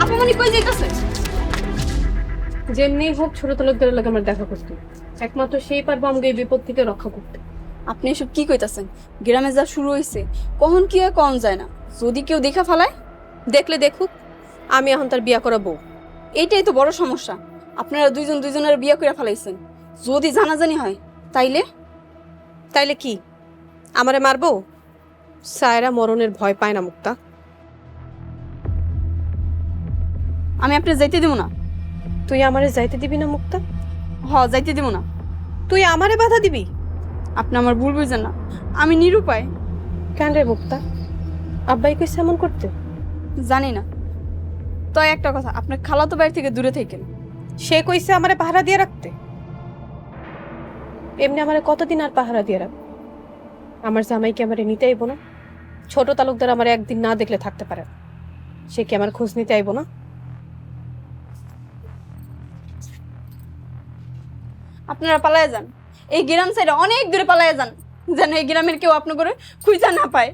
আপামনি কই যাইতাছে? যেমনি হোক ছোট তালুকদারের লাগে আমার দেখা করতে, একমাত্র সেই পারবো আমাকে এই বিপদ থেকে রক্ষা করতে। আপনি এসব কি কইতাছেন? গ্রামে যা শুরু হইছে, কখন কি হয় কম যায় না। যদি কেউ দেখা ফেলায়? দেখলে দেখুক, আমি এখন তার বিয়া করাবো। এইটাই তো বড় সমস্যা। আপনারা দুইজন দুইজনের বিয়ে করে ফেলাইছেন। যদি জানাজানি হয় তাইলে? তাইলে কি আমারে মারবো? সায়রা মরণের ভয় পায় না মুক্তা। আমি আপনার যাইতে দিব না। তুই আমারে যাইতে দিবি না মুক্তা? যাইতে দিব না। তুই আমারে বাধা দিবি? আপনি আমার ভুল বুঝেন না, আমি নিরুপায়। কেন রে মুক্তা, আব্বাই কইছে এমন করতে? জানি না। তো একটা কথা, আপনার খালাতো বাড়ি থেকে দূরে থাকেন। সে কইছে আমারে পাহারা দিয়ে রাখতে। এমনি আমারে কতদিন আর পাহারা দিয়ে রাখ? আমার জামাইকে আমারে নিতে আইব না? ছোট তালুকদার আমার একদিন না দেখলে থাকতে পারে না। সে কি আমার খোঁজ নিতে আইব না? আপনারা পালায় যান, এই গ্রাম সাইডে অনেক দূরে পালায় যান, যেন এই গ্রামের কেউ আপনার করে খুঁজা না পায়।